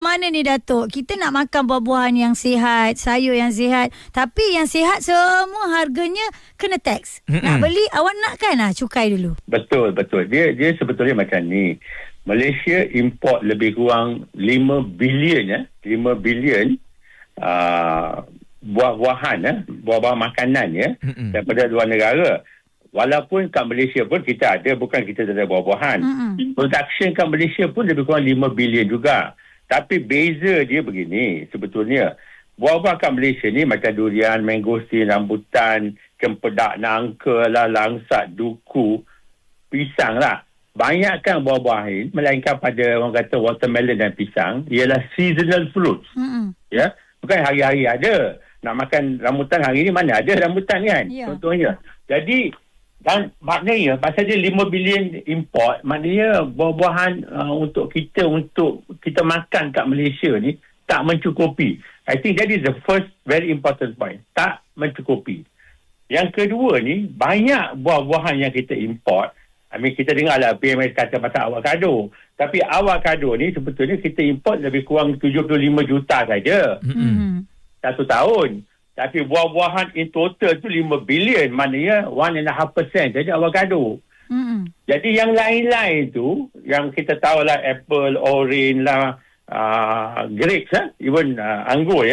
Mana ni Datuk? Kita nak makan buah-buahan yang sihat, sayur yang sihat. Tapi yang sihat semua harganya kena tax. Nak beli, awak nak kan? Cukai dulu. Betul. Dia sebetulnya macam ni. Malaysia import lebih kurang 5 bilion buah-buahan, buah-buahan makanan daripada luar negara. Walaupun kat Malaysia pun kita ada, bukan kita tak ada buah-buahan. Production kat Malaysia pun lebih kurang 5 bilion juga. Tapi beza dia begini, sebetulnya buah-buah kat Malaysia ni macam durian, mangosteen, rambutan, cempedak, nangka lah, langsat, duku, pisang lah. Banyakkan buah-buah ini, melainkan pada orang kata watermelon dan pisang, ialah seasonal fruits. Ya, bukan hari-hari ada. Nak makan rambutan hari ni mana ada rambutan kan? Contohnya. Jadi, dan maknanya pasal dia 5 bilion import, maknanya buah-buahan untuk kita makan kat Malaysia ni tak mencukupi. I think that is the first very important point. Tak mencukupi. Yang kedua ni, banyak buah-buahan yang kita import. Kita dengar lah PMS kata pasal avocado. Tapi avocado ni sebetulnya kita import lebih kurang 75 juta saja. Satu tahun. Tapi buah-buahan in total tu 5 bilion. Maknanya 1.5% saja avocado. Jadi yang lain-lain tu, yang kita tahu lah apple, orange lah, grapes even anggur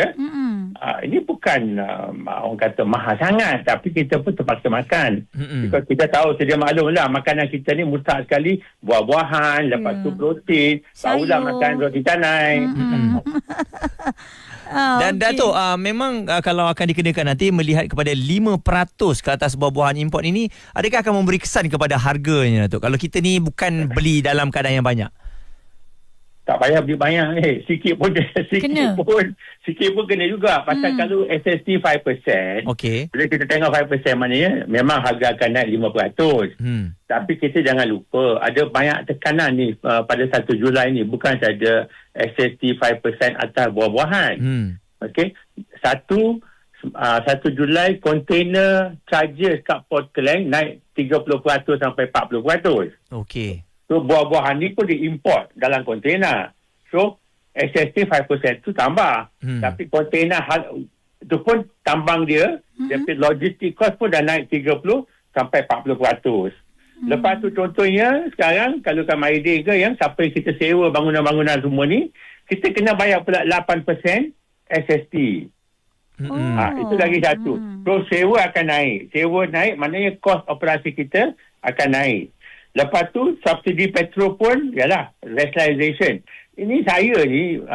ini bukan orang kata mahal sangat, tapi kita pun terpaksa makan. Because kita tahu sedia maklum lah, makanan kita ni mutlak sekali buah-buahan, lepas tu protein, barulah makan roti canai. Dan Datuk, memang kalau akan dikenakan nanti melihat kepada 5% ke atas buah-buahan import ini, adakah akan memberi kesan kepada harganya Datuk? Kalau kita ni bukan beli dalam keadaan yang banyak. Tak payah beli banyak sikit pun kena juga. Pasal kalau SST 5%, bila kita tengok 5%, maknanya memang harga akan naik 5%. Tapi kita jangan lupa ada banyak tekanan ni pada 1 Julai ni, bukan saja SST 5% atas buah-buahan. 1 Julai container charges kat Port Klang naik 30% sampai 40%. So, buah-buahan ni pun diimport dalam kontena. So, SST 5% tu tambah. Tapi kontena tu pun tambang dia, tapi logistik cost pun dah naik 30 sampai 40%. Lepas tu contohnya, sekarang kalau kat Maidin ke, yang siapa yang kita sewa bangunan-bangunan semua ni, kita kena bayar pula 8% SST. Itu lagi satu. So, sewa akan naik. Sewa naik, maknanya kos operasi kita akan naik. Lepas tu, subsidi petrol pun, yalah, rationalisation. Ini saya ni,